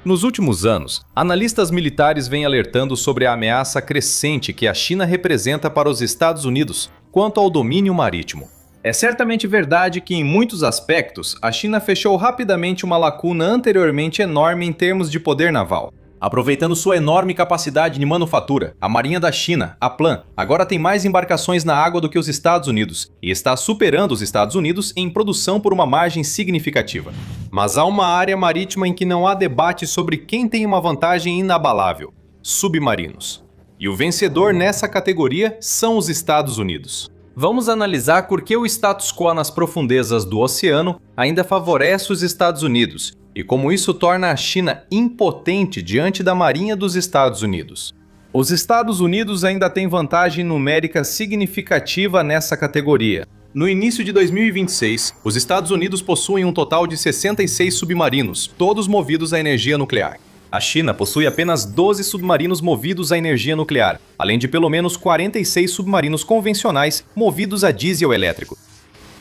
Nos últimos anos, analistas militares vêm alertando sobre a ameaça crescente que a China representa para os Estados Unidos quanto ao domínio marítimo. É certamente verdade que, em muitos aspectos, a China fechou rapidamente uma lacuna anteriormente enorme em termos de poder naval. Aproveitando sua enorme capacidade de manufatura, a Marinha da China, a Plan, agora tem mais embarcações na água do que os Estados Unidos e está superando os Estados Unidos em produção por uma margem significativa. Mas há uma área marítima em que não há debate sobre quem tem uma vantagem inabalável: submarinos. E o vencedor nessa categoria são os Estados Unidos. Vamos analisar por que o status quo nas profundezas do oceano ainda favorece os Estados Unidos e como isso torna a China impotente diante da Marinha dos Estados Unidos. Os Estados Unidos ainda têm vantagem numérica significativa nessa categoria. No início de 2026, os Estados Unidos possuem um total de 66 submarinos, todos movidos a energia nuclear. A China possui apenas 12 submarinos movidos a energia nuclear, além de pelo menos 46 submarinos convencionais movidos a diesel elétrico.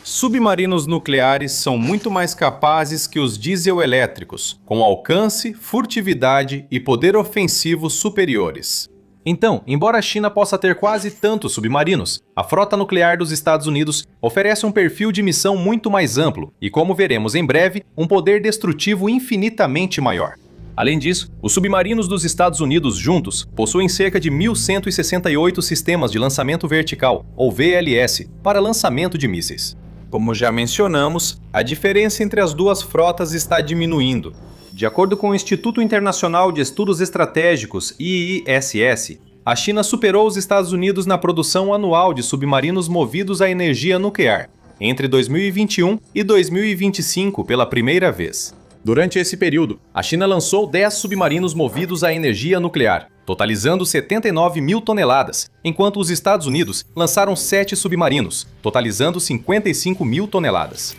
Submarinos nucleares são muito mais capazes que os diesel-elétricos, com alcance, furtividade e poder ofensivo superiores. Então, embora a China possa ter quase tantos submarinos, a frota nuclear dos Estados Unidos oferece um perfil de missão muito mais amplo e, como veremos em breve, um poder destrutivo infinitamente maior. Além disso, os submarinos dos Estados Unidos juntos possuem cerca de 1.168 sistemas de lançamento vertical, ou VLS, para lançamento de mísseis. Como já mencionamos, a diferença entre as duas frotas está diminuindo. De acordo com o Instituto Internacional de Estudos Estratégicos, IISS, a China superou os Estados Unidos na produção anual de submarinos movidos a energia nuclear, entre 2021 e 2025 pela primeira vez. Durante esse período, a China lançou 10 submarinos movidos a energia nuclear, totalizando 79 mil toneladas, enquanto os Estados Unidos lançaram 7 submarinos, totalizando 55 mil toneladas.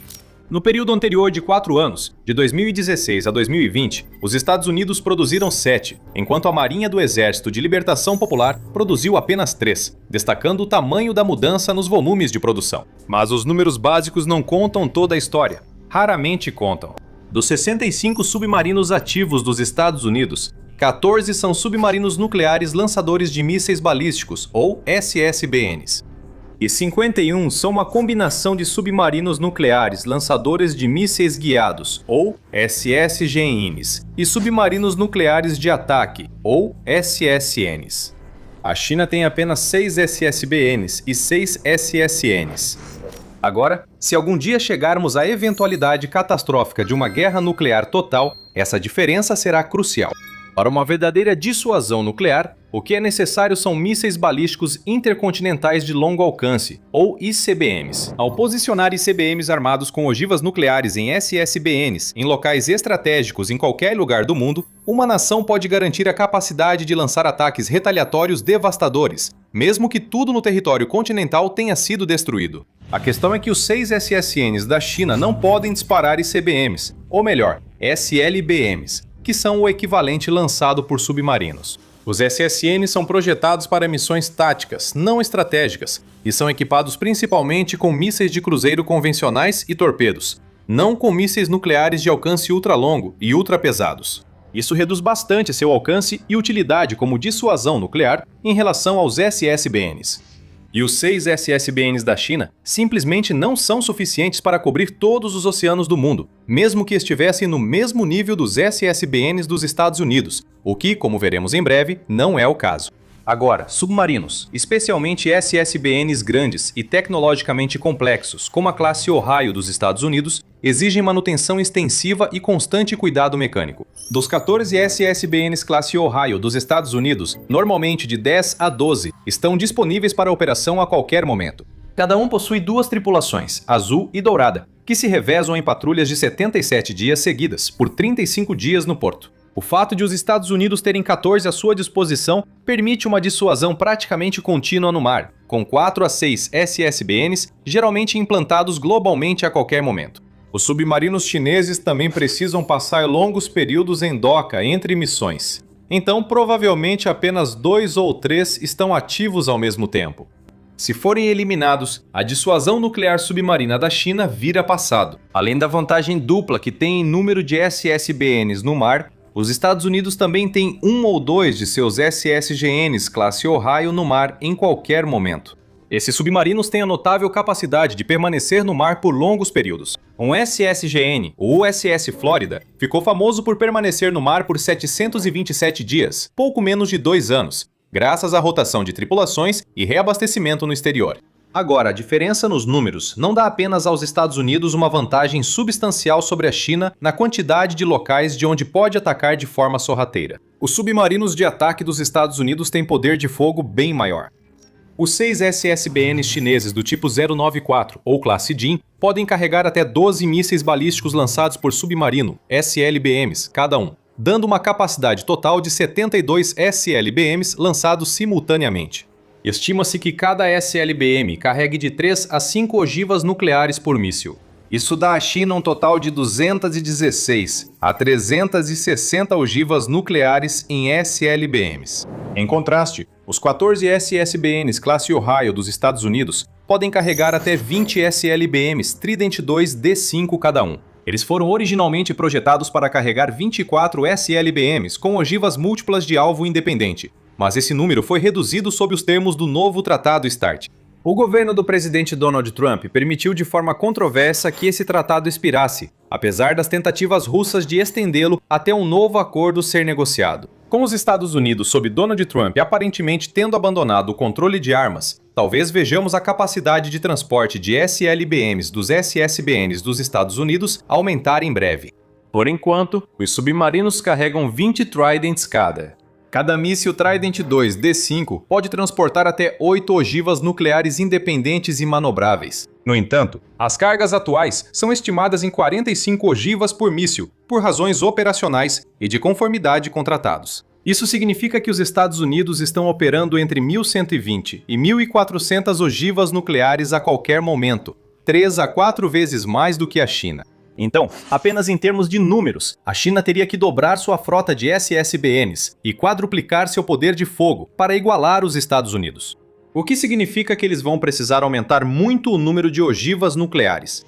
No período anterior de 4 anos, de 2016 a 2020, os Estados Unidos produziram 7, enquanto a Marinha do Exército de Libertação Popular produziu apenas 3, destacando o tamanho da mudança nos volumes de produção. Mas os números básicos não contam toda a história, raramente contam. Dos 65 submarinos ativos dos Estados Unidos, 14 são submarinos nucleares lançadores de mísseis balísticos, ou SSBNs. E 51 são uma combinação de submarinos nucleares lançadores de mísseis guiados, ou SSGNs, e submarinos nucleares de ataque, ou SSNs. A China tem apenas 6 SSBNs e 6 SSNs. Agora, se algum dia chegarmos à eventualidade catastrófica de uma guerra nuclear total, essa diferença será crucial. Para uma verdadeira dissuasão nuclear, o que é necessário são mísseis balísticos intercontinentais de longo alcance, ou ICBMs. Ao posicionar ICBMs armados com ogivas nucleares em SSBNs em locais estratégicos em qualquer lugar do mundo, uma nação pode garantir a capacidade de lançar ataques retaliatórios devastadores, mesmo que tudo no território continental tenha sido destruído. A questão é que os 6 SSNs da China não podem disparar ICBMs, ou melhor, SLBMs, que são o equivalente lançado por submarinos. Os SSNs são projetados para missões táticas, não estratégicas, e são equipados principalmente com mísseis de cruzeiro convencionais e torpedos, não com mísseis nucleares de alcance ultralongo e ultrapesados. Isso reduz bastante seu alcance e utilidade como dissuasão nuclear em relação aos SSBNs. E os 6 SSBNs da China simplesmente não são suficientes para cobrir todos os oceanos do mundo, mesmo que estivessem no mesmo nível dos SSBNs dos Estados Unidos, o que, como veremos em breve, não é o caso. Agora, submarinos, especialmente SSBNs grandes e tecnologicamente complexos, como a classe Ohio dos Estados Unidos, exigem manutenção extensiva e constante cuidado mecânico. Dos 14 SSBNs classe Ohio dos Estados Unidos, normalmente de 10 a 12, estão disponíveis para operação a qualquer momento. Cada um possui 2 tripulações, azul e dourada, que se revezam em patrulhas de 77 dias seguidas, por 35 dias no porto. O fato de os Estados Unidos terem 14 à sua disposição permite uma dissuasão praticamente contínua no mar, com 4 a 6 SSBNs geralmente implantados globalmente a qualquer momento. Os submarinos chineses também precisam passar longos períodos em doca entre missões. Então, provavelmente apenas 2 ou 3 estão ativos ao mesmo tempo. Se forem eliminados, a dissuasão nuclear submarina da China vira passado. Além da vantagem dupla que tem em número de SSBNs no mar, Os Estados Unidos também têm um ou dois de seus SSGNs classe Ohio no mar em qualquer momento. Esses submarinos têm a notável capacidade de permanecer no mar por longos períodos. Um SSGN, o USS Florida, ficou famoso por permanecer no mar por 727 dias, pouco menos de 2 anos, graças à rotação de tripulações e reabastecimento no exterior. Agora, a diferença nos números não dá apenas aos Estados Unidos uma vantagem substancial sobre a China na quantidade de locais de onde pode atacar de forma sorrateira. Os submarinos de ataque dos Estados Unidos têm poder de fogo bem maior. Os 6 SSBNs chineses do tipo 094, ou classe JIN, podem carregar até 12 mísseis balísticos lançados por submarino, SLBMs, cada um, dando uma capacidade total de 72 SLBMs lançados simultaneamente. Estima-se que cada SLBM carregue de 3 a 5 ogivas nucleares por míssil. Isso dá à China um total de 216 a 360 ogivas nucleares em SLBMs. Em contraste, os 14 SSBNs classe Ohio dos Estados Unidos podem carregar até 20 SLBMs Trident II D5 cada um. Eles foram originalmente projetados para carregar 24 SLBMs com ogivas múltiplas de alvo independente, mas esse número foi reduzido sob os termos do novo Tratado START. O governo do presidente Donald Trump permitiu de forma controversa que esse tratado expirasse, apesar das tentativas russas de estendê-lo até um novo acordo ser negociado. Com os Estados Unidos sob Donald Trump aparentemente tendo abandonado o controle de armas, talvez vejamos a capacidade de transporte de SLBMs dos SSBNs dos Estados Unidos aumentar em breve. Por enquanto, os submarinos carregam 20 Tridents cada. Cada míssil Trident II D5 pode transportar até 8 ogivas nucleares independentes e manobráveis. No entanto, as cargas atuais são estimadas em 45 ogivas por míssil, por razões operacionais e de conformidade com tratados. Isso significa que os Estados Unidos estão operando entre 1.120 e 1.400 ogivas nucleares a qualquer momento, 3 a 4 vezes mais do que a China. Então, apenas em termos de números, a China teria que dobrar sua frota de SSBNs e quadruplicar seu poder de fogo para igualar os Estados Unidos. O que significa que eles vão precisar aumentar muito o número de ogivas nucleares.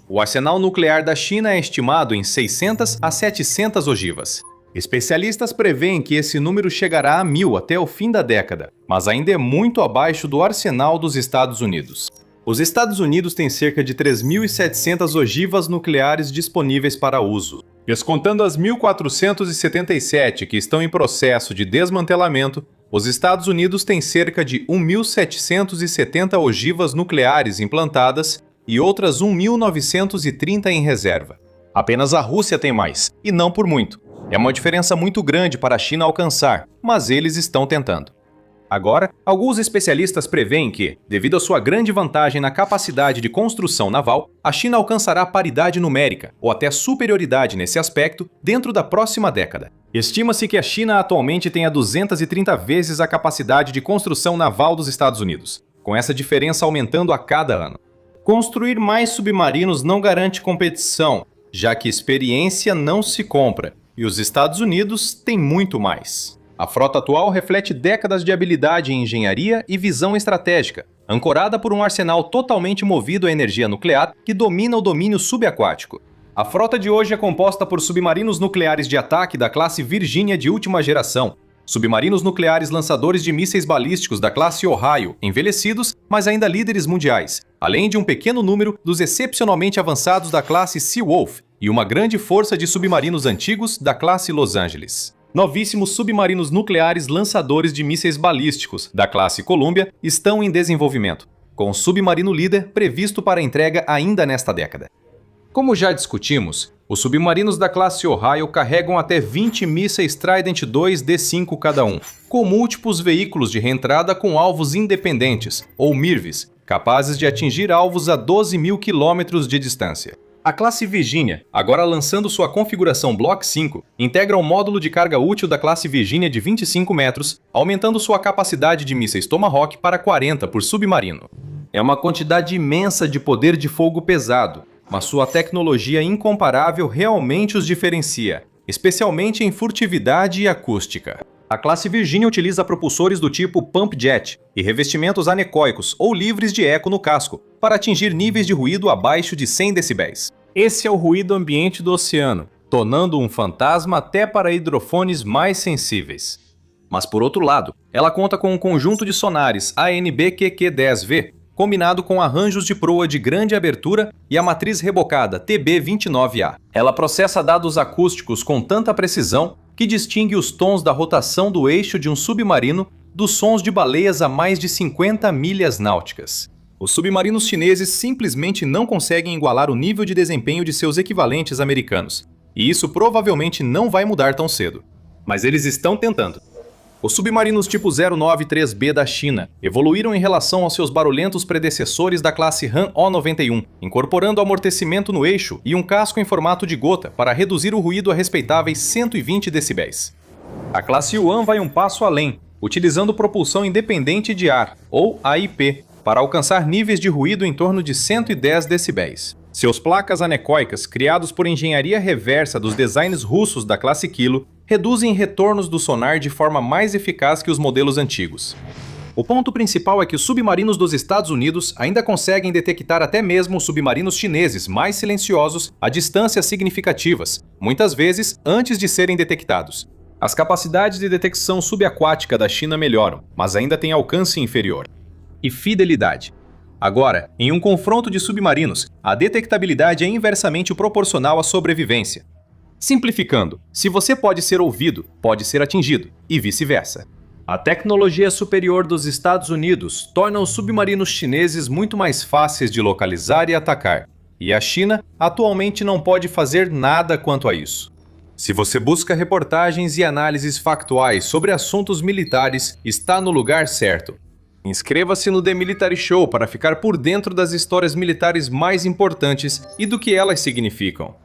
O arsenal nuclear da China é estimado em 600 a 700 ogivas. Especialistas preveem que esse número chegará a 1.000 até o fim da década, mas ainda é muito abaixo do arsenal dos Estados Unidos. Os Estados Unidos têm cerca de 3.700 ogivas nucleares disponíveis para uso. Descontando as 1.477 que estão em processo de desmantelamento, os Estados Unidos têm cerca de 1.770 ogivas nucleares implantadas e outras 1.930 em reserva. Apenas a Rússia tem mais, e não por muito. É uma diferença muito grande para a China alcançar, mas eles estão tentando. Agora, alguns especialistas preveem que, devido à sua grande vantagem na capacidade de construção naval, a China alcançará paridade numérica, ou até superioridade nesse aspecto, dentro da próxima década. Estima-se que a China atualmente tenha 230 vezes a capacidade de construção naval dos Estados Unidos, com essa diferença aumentando a cada ano. Construir mais submarinos não garante competição, já que experiência não se compra, e os Estados Unidos têm muito mais. A frota atual reflete décadas de habilidade em engenharia e visão estratégica, ancorada por um arsenal totalmente movido à energia nuclear que domina o domínio subaquático. A frota de hoje é composta por submarinos nucleares de ataque da classe Virginia de última geração, submarinos nucleares lançadores de mísseis balísticos da classe Ohio, envelhecidos, mas ainda líderes mundiais, além de um pequeno número dos excepcionalmente avançados da classe Seawolf e uma grande força de submarinos antigos da classe Los Angeles. Novíssimos submarinos nucleares lançadores de mísseis balísticos, da classe Columbia, estão em desenvolvimento, com o submarino líder previsto para entrega ainda nesta década. Como já discutimos, os submarinos da classe Ohio carregam até 20 mísseis Trident II D5 cada um, com múltiplos veículos de reentrada com alvos independentes, ou MIRVs, capazes de atingir alvos a 12 mil quilômetros de distância. A classe Virginia, agora lançando sua configuração Block 5, integra um módulo de carga útil da classe Virginia de 25 metros, aumentando sua capacidade de mísseis Tomahawk para 40 por submarino. É uma quantidade imensa de poder de fogo pesado, mas sua tecnologia incomparável realmente os diferencia, especialmente em furtividade e acústica. A classe Virginia utiliza propulsores do tipo Pump Jet e revestimentos anecoicos ou livres de eco no casco, para atingir níveis de ruído abaixo de 100 decibéis. Esse é o ruído ambiente do oceano, tornando um fantasma até para hidrofones mais sensíveis. Mas por outro lado, ela conta com um conjunto de sonares ANB-QQ10V, combinado com arranjos de proa de grande abertura e a matriz rebocada TB29A. Ela processa dados acústicos com tanta precisão que distingue os tons da rotação do eixo de um submarino dos sons de baleias a mais de 50 milhas náuticas. Os submarinos chineses simplesmente não conseguem igualar o nível de desempenho de seus equivalentes americanos, e isso provavelmente não vai mudar tão cedo. Mas eles estão tentando. Os submarinos tipo 093B da China evoluíram em relação aos seus barulhentos predecessores da classe Han O91, incorporando amortecimento no eixo e um casco em formato de gota para reduzir o ruído a respeitáveis 120 decibéis. A classe Yuan vai um passo além, utilizando propulsão independente de ar, ou AIP, para alcançar níveis de ruído em torno de 110 decibéis. Seus placas anecoicas, criados por engenharia reversa dos designs russos da classe Kilo, reduzem retornos do sonar de forma mais eficaz que os modelos antigos. O ponto principal é que os submarinos dos Estados Unidos ainda conseguem detectar até mesmo os submarinos chineses mais silenciosos a distâncias significativas, muitas vezes antes de serem detectados. As capacidades de detecção subaquática da China melhoram, mas ainda têm alcance inferior. E fidelidade. Agora, em um confronto de submarinos, a detectabilidade é inversamente proporcional à sobrevivência. Simplificando, se você pode ser ouvido, pode ser atingido, e vice-versa. A tecnologia superior dos Estados Unidos torna os submarinos chineses muito mais fáceis de localizar e atacar, e a China atualmente não pode fazer nada quanto a isso. Se você busca reportagens e análises factuais sobre assuntos militares, está no lugar certo. Inscreva-se no The Military Show para ficar por dentro das histórias militares mais importantes e do que elas significam.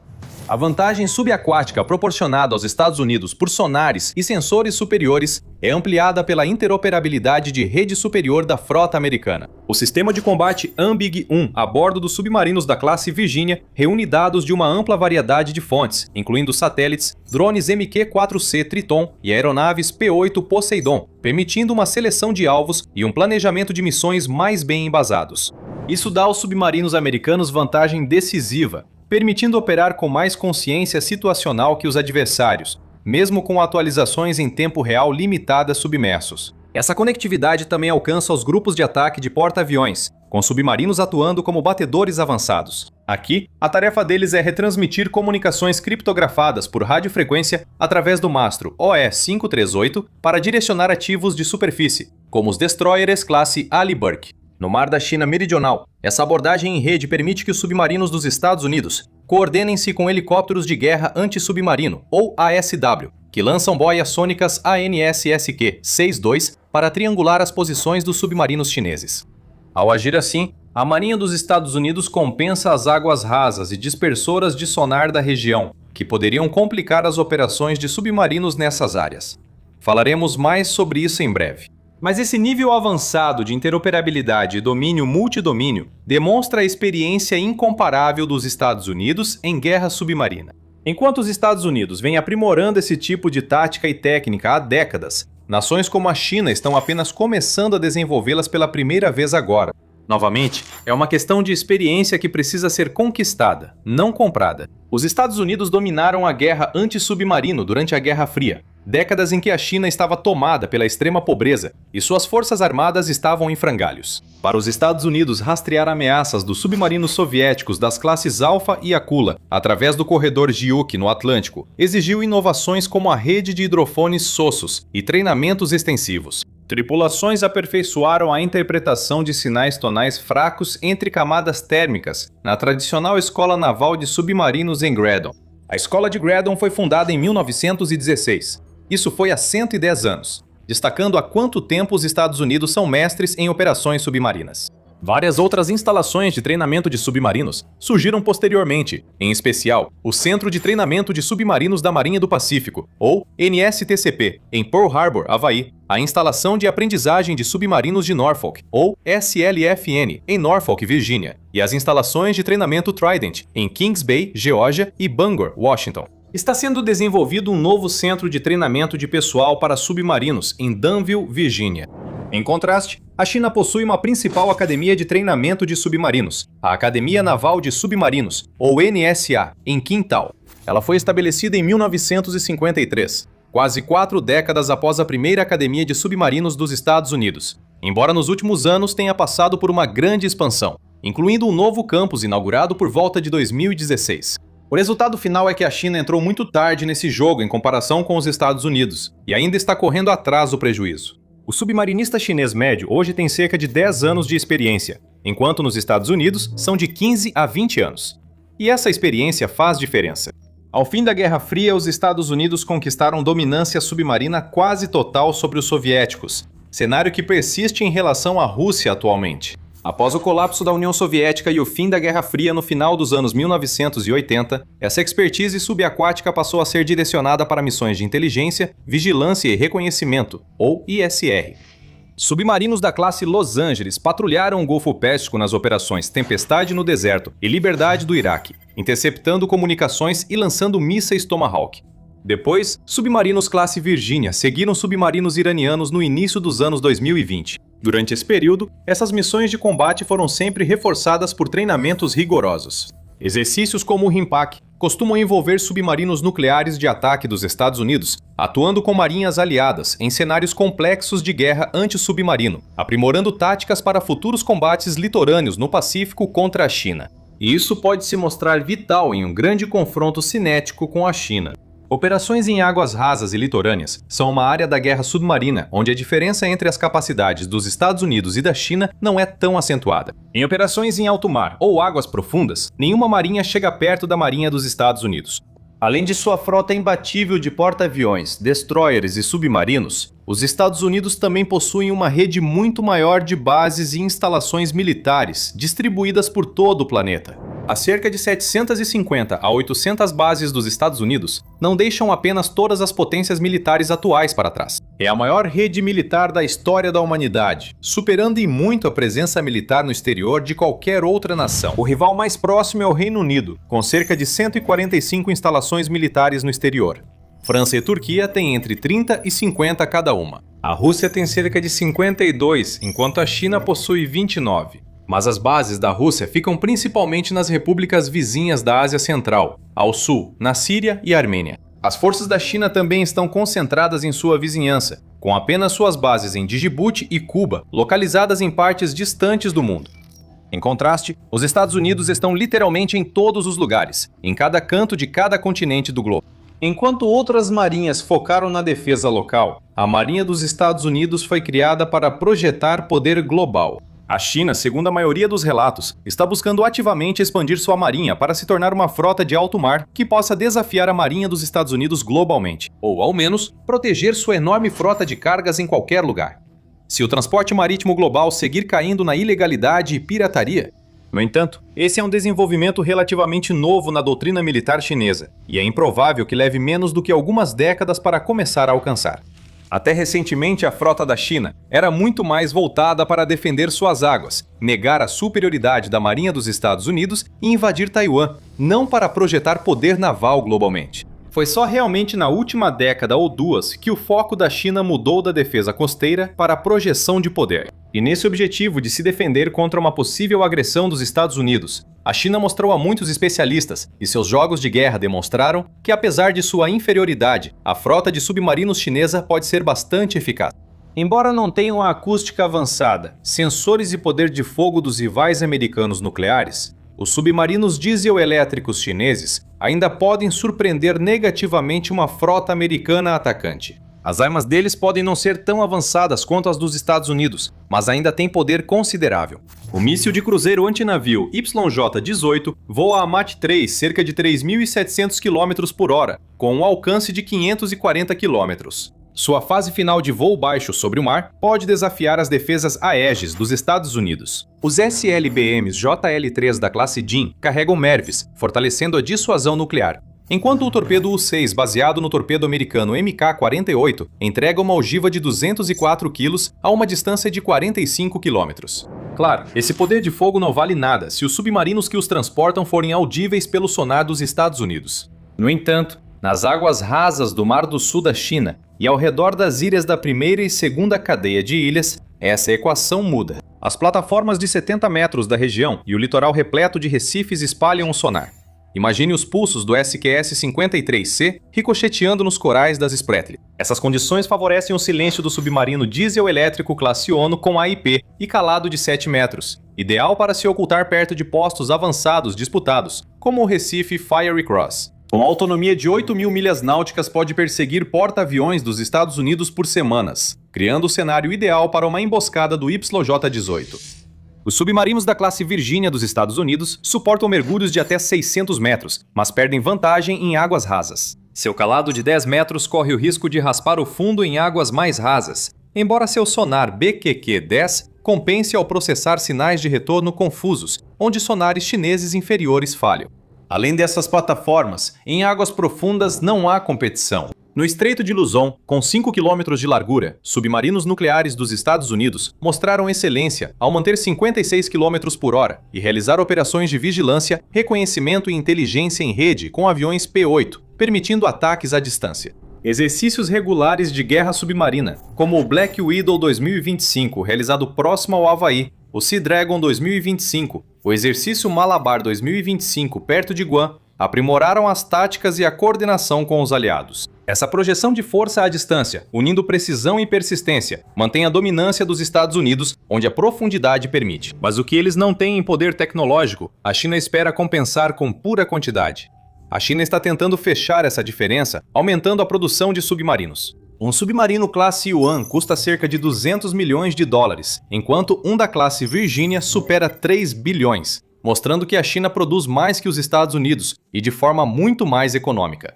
A vantagem subaquática proporcionada aos Estados Unidos por sonares e sensores superiores é ampliada pela interoperabilidade de rede superior da frota americana. O sistema de combate AMBIG-1 a bordo dos submarinos da classe Virginia reúne dados de uma ampla variedade de fontes, incluindo satélites, drones MQ-4C Triton e aeronaves P-8 Poseidon, permitindo uma seleção de alvos e um planejamento de missões mais bem embasados. Isso dá aos submarinos americanos vantagem decisiva, permitindo operar com mais consciência situacional que os adversários, mesmo com atualizações em tempo real limitadas submersos. Essa conectividade também alcança os grupos de ataque de porta-aviões, com submarinos atuando como batedores avançados. Aqui, a tarefa deles é retransmitir comunicações criptografadas por radiofrequência através do mastro OE-538 para direcionar ativos de superfície, como os destroyers classe Ali Burke. No Mar da China Meridional, essa abordagem em rede permite que os submarinos dos Estados Unidos coordenem-se com helicópteros de guerra anti-submarino, ou ASW, que lançam boias sônicas ANSSQ-62 para triangular as posições dos submarinos chineses. Ao agir assim, a Marinha dos Estados Unidos compensa as águas rasas e dispersoras de sonar da região, que poderiam complicar as operações de submarinos nessas áreas. Falaremos mais sobre isso em breve. Mas esse nível avançado de interoperabilidade e domínio multidomínio demonstra a experiência incomparável dos Estados Unidos em guerra submarina. Enquanto os Estados Unidos vêm aprimorando esse tipo de tática e técnica há décadas, nações como a China estão apenas começando a desenvolvê-las pela primeira vez agora. Novamente, é uma questão de experiência que precisa ser conquistada, não comprada. Os Estados Unidos dominaram a guerra anti-submarino durante a Guerra Fria, décadas em que a China estava tomada pela extrema pobreza e suas forças armadas estavam em frangalhos. Para os Estados Unidos rastrear ameaças dos submarinos soviéticos das classes Alfa e Akula através do corredor Gyuk no Atlântico exigiu inovações como a rede de hidrofones SOSUS e treinamentos extensivos. Tripulações aperfeiçoaram a interpretação de sinais tonais fracos entre camadas térmicas na tradicional Escola Naval de Submarinos em Graydon. A Escola de Graydon foi fundada em 1916. Isso foi há 110 anos, destacando há quanto tempo os Estados Unidos são mestres em operações submarinas. Várias outras instalações de treinamento de submarinos surgiram posteriormente, em especial o Centro de Treinamento de Submarinos da Marinha do Pacífico, ou NSTCP, em Pearl Harbor, Havaí, a Instalação de Aprendizagem de Submarinos de Norfolk, ou SLFN, em Norfolk, Virgínia, e as instalações de treinamento Trident, em Kings Bay, Geórgia, e Bangor, Washington. Está sendo desenvolvido um novo centro de treinamento de pessoal para submarinos em Danville, Virgínia. Em contraste, a China possui uma principal academia de treinamento de submarinos, a Academia Naval de Submarinos, ou NSA, em Qingdao. Ela foi estabelecida em 1953, quase 4 décadas após a primeira Academia de Submarinos dos Estados Unidos, embora nos últimos anos tenha passado por uma grande expansão, incluindo um novo campus inaugurado por volta de 2016. O resultado final é que a China entrou muito tarde nesse jogo em comparação com os Estados Unidos, e ainda está correndo atrás do prejuízo. O submarinista chinês médio hoje tem cerca de 10 anos de experiência, enquanto nos Estados Unidos são de 15 a 20 anos. E essa experiência faz diferença. Ao fim da Guerra Fria, os Estados Unidos conquistaram dominância submarina quase total sobre os soviéticos, cenário que persiste em relação à Rússia atualmente. Após o colapso da União Soviética e o fim da Guerra Fria no final dos anos 1980, essa expertise subaquática passou a ser direcionada para missões de inteligência, vigilância e reconhecimento, ou ISR. Submarinos da classe Los Angeles patrulharam o Golfo Pérsico nas operações Tempestade no Deserto e Liberdade do Iraque, interceptando comunicações e lançando mísseis Tomahawk. Depois, submarinos classe Virginia seguiram submarinos iranianos no início dos anos 2020. Durante esse período, essas missões de combate foram sempre reforçadas por treinamentos rigorosos. Exercícios como o RIMPAC costumam envolver submarinos nucleares de ataque dos Estados Unidos, atuando com marinhas aliadas em cenários complexos de guerra antissubmarino, aprimorando táticas para futuros combates litorâneos no Pacífico contra a China. E isso pode se mostrar vital em um grande confronto cinético com a China. Operações em águas rasas e litorâneas são uma área da guerra submarina onde a diferença entre as capacidades dos Estados Unidos e da China não é tão acentuada. Em operações em alto mar ou águas profundas, nenhuma marinha chega perto da marinha dos Estados Unidos. Além de sua frota imbatível de porta-aviões, destroyers e submarinos, os Estados Unidos também possuem uma rede muito maior de bases e instalações militares distribuídas por todo o planeta. As cerca de 750 a 800 bases dos Estados Unidos não deixam apenas todas as potências militares atuais para trás. É a maior rede militar da história da humanidade, superando em muito a presença militar no exterior de qualquer outra nação. O rival mais próximo é o Reino Unido, com cerca de 145 instalações militares no exterior. França e Turquia têm entre 30 e 50 cada uma. A Rússia tem cerca de 52, enquanto a China possui 29. Mas as bases da Rússia ficam principalmente nas repúblicas vizinhas da Ásia Central, ao sul, na Síria e Armênia. As forças da China também estão concentradas em sua vizinhança, com apenas suas bases em Djibouti e Cuba, localizadas em partes distantes do mundo. Em contraste, os Estados Unidos estão literalmente em todos os lugares, em cada canto de cada continente do globo. Enquanto outras marinhas focaram na defesa local, a Marinha dos Estados Unidos foi criada para projetar poder global. A China, segundo a maioria dos relatos, está buscando ativamente expandir sua marinha para se tornar uma frota de alto mar que possa desafiar a marinha dos Estados Unidos globalmente, ou ao menos, proteger sua enorme frota de cargas em qualquer lugar. Se o transporte marítimo global seguir caindo na ilegalidade e pirataria... No entanto, esse é um desenvolvimento relativamente novo na doutrina militar chinesa, e é improvável que leve menos do que algumas décadas para começar a alcançar. Até recentemente, a frota da China era muito mais voltada para defender suas águas, negar a superioridade da Marinha dos Estados Unidos e invadir Taiwan, não para projetar poder naval globalmente. Foi só realmente na última década ou duas que o foco da China mudou da defesa costeira para a projeção de poder. E nesse objetivo de se defender contra uma possível agressão dos Estados Unidos, a China mostrou a muitos especialistas, e seus jogos de guerra demonstraram que, apesar de sua inferioridade, a frota de submarinos chinesa pode ser bastante eficaz. Embora não tenham a acústica avançada, sensores e poder de fogo dos rivais americanos nucleares, os submarinos diesel-elétricos chineses ainda podem surpreender negativamente uma frota americana atacante. As armas deles podem não ser tão avançadas quanto as dos Estados Unidos, mas ainda têm poder considerável. O míssil de cruzeiro antinavio YJ-18 voa a Mach 3 cerca de 3.700 km por hora, com um alcance de 540 km. Sua fase final de voo baixo sobre o mar pode desafiar as defesas Aegis dos Estados Unidos. Os SLBMs JL-3 da classe JIM carregam MERVs, fortalecendo a dissuasão nuclear, enquanto o torpedo U-6, baseado no torpedo americano MK-48, entrega uma ogiva de 204 kg a uma distância de 45 km. Claro, esse poder de fogo não vale nada se os submarinos que os transportam forem audíveis pelo sonar dos Estados Unidos. No entanto, nas águas rasas do Mar do Sul da China e ao redor das ilhas da primeira e segunda cadeia de ilhas, essa equação muda. As plataformas de 70 metros da região e o litoral repleto de recifes espalham o sonar. Imagine os pulsos do SQS-53C ricocheteando nos corais das Spratly. Essas condições favorecem o silêncio do submarino diesel-elétrico classe ONU com AIP e calado de 7 metros, ideal para se ocultar perto de postos avançados disputados, como o Recife Fiery Cross. Com autonomia de 8.000 milhas náuticas, pode perseguir porta-aviões dos Estados Unidos por semanas, criando o cenário ideal para uma emboscada do YJ-18. Os submarinos da classe Virginia dos Estados Unidos suportam mergulhos de até 600 metros, mas perdem vantagem em águas rasas. Seu calado de 10 metros corre o risco de raspar o fundo em águas mais rasas, embora seu sonar BQQ-10 compense ao processar sinais de retorno confusos, onde sonares chineses inferiores falham. Além dessas plataformas, em águas profundas não há competição. No Estreito de Luzon, com 5 km de largura, submarinos nucleares dos Estados Unidos mostraram excelência ao manter 56 km por hora e realizar operações de vigilância, reconhecimento e inteligência em rede com aviões P-8, permitindo ataques à distância. Exercícios regulares de guerra submarina, como o Black Widow 2025, realizado próximo ao Havaí, o Sea Dragon 2025, o exercício Malabar 2025 perto de Guam, aprimoraram as táticas e a coordenação com os aliados. Essa projeção de força à distância, unindo precisão e persistência, mantém a dominância dos Estados Unidos, onde a profundidade permite. Mas o que eles não têm em poder tecnológico, a China espera compensar com pura quantidade. A China está tentando fechar essa diferença, aumentando a produção de submarinos. Um submarino classe Yuan custa cerca de 200 milhões de dólares, enquanto um da classe Virginia supera 3 bilhões, mostrando que a China produz mais que os Estados Unidos e de forma muito mais econômica.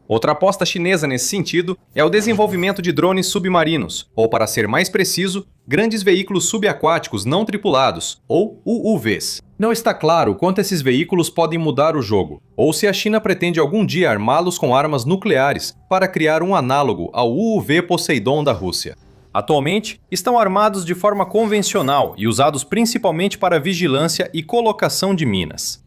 Outra aposta chinesa nesse sentido é o desenvolvimento de drones submarinos, ou para ser mais preciso, grandes veículos subaquáticos não tripulados, ou UUVs. Não está claro quanto esses veículos podem mudar o jogo, ou se a China pretende algum dia armá-los com armas nucleares para criar um análogo ao UUV Poseidon da Rússia. Atualmente, estão armados de forma convencional e usados principalmente para vigilância e colocação de minas.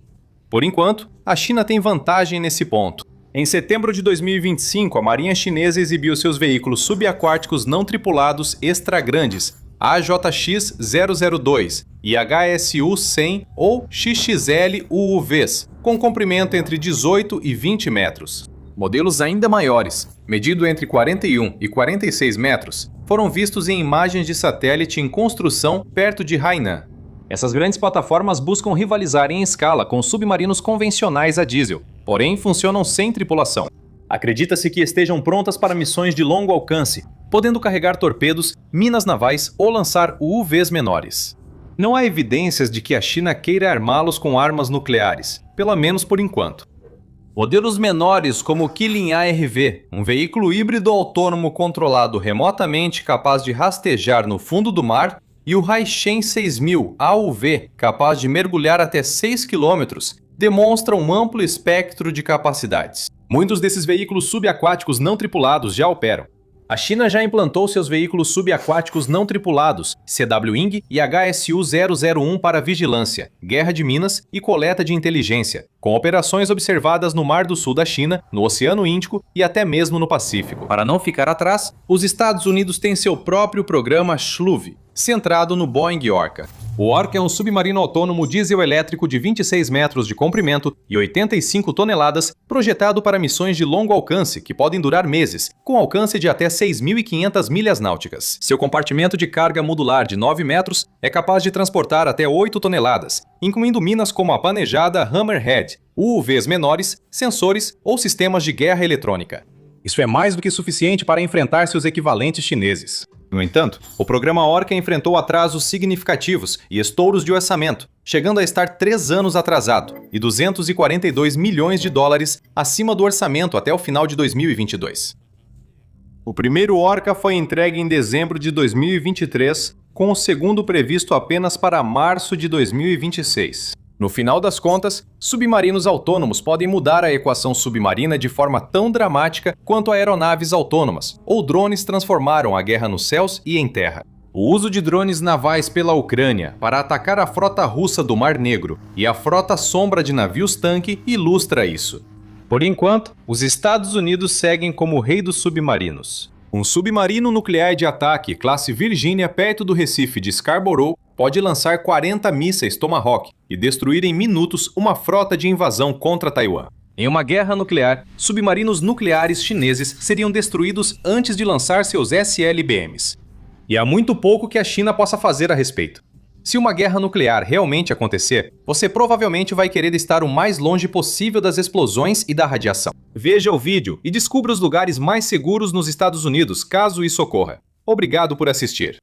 Por enquanto, a China tem vantagem nesse ponto. Em setembro de 2025, a Marinha Chinesa exibiu seus veículos subaquáticos não tripulados extra-grandes, AJX-002 e HSU-100 ou XXL-UUVs, com comprimento entre 18 e 20 metros. Modelos ainda maiores, medido entre 41 e 46 metros, foram vistos em imagens de satélite em construção perto de Hainan. Essas grandes plataformas buscam rivalizar em escala com submarinos convencionais a diesel, porém funcionam sem tripulação. Acredita-se que estejam prontas para missões de longo alcance, podendo carregar torpedos, minas navais ou lançar UUVs menores. Não há evidências de que a China queira armá-los com armas nucleares, pelo menos por enquanto. Modelos menores como o Qilin ARV, um veículo híbrido autônomo controlado remotamente capaz de rastejar no fundo do mar, e o Haishen 6000 AUV, capaz de mergulhar até 6 km, demonstram um amplo espectro de capacidades. Muitos desses veículos subaquáticos não tripulados já operam. A China já implantou seus veículos subaquáticos não tripulados, CW-ING e HSU-001 para vigilância, guerra de minas e coleta de inteligência, com operações observadas no Mar do Sul da China, no Oceano Índico e até mesmo no Pacífico. Para não ficar atrás, os Estados Unidos têm seu próprio programa SHLUV, centrado no Boeing Orca. O Orca é um submarino autônomo diesel-elétrico de 26 metros de comprimento e 85 toneladas, projetado para missões de longo alcance que podem durar meses, com alcance de até 6.500 milhas náuticas. Seu compartimento de carga modular de 9 metros é capaz de transportar até 8 toneladas, incluindo minas como a planejada Hammerhead, UUVs menores, sensores ou sistemas de guerra eletrônica. Isso é mais do que suficiente para enfrentar seus equivalentes chineses. No entanto, o programa Orca enfrentou atrasos significativos e estouros de orçamento, chegando a estar 3 anos atrasado e 242 milhões de dólares acima do orçamento até o final de 2022. O primeiro Orca foi entregue em dezembro de 2023, com o segundo previsto apenas para março de 2026. No final das contas, submarinos autônomos podem mudar a equação submarina de forma tão dramática quanto aeronaves autônomas, ou drones transformaram a guerra nos céus e em terra. O uso de drones navais pela Ucrânia para atacar a frota russa do Mar Negro e a frota sombra de navios-tanque ilustra isso. Por enquanto, os Estados Unidos seguem como o rei dos submarinos. Um submarino nuclear de ataque classe Virginia perto do Recife de Scarborough pode lançar 40 mísseis Tomahawk e destruir em minutos uma frota de invasão contra Taiwan. Em uma guerra nuclear, submarinos nucleares chineses seriam destruídos antes de lançar seus SLBMs. E há muito pouco que a China possa fazer a respeito. Se uma guerra nuclear realmente acontecer, você provavelmente vai querer estar o mais longe possível das explosões e da radiação. Veja o vídeo e descubra os lugares mais seguros nos Estados Unidos caso isso ocorra. Obrigado por assistir.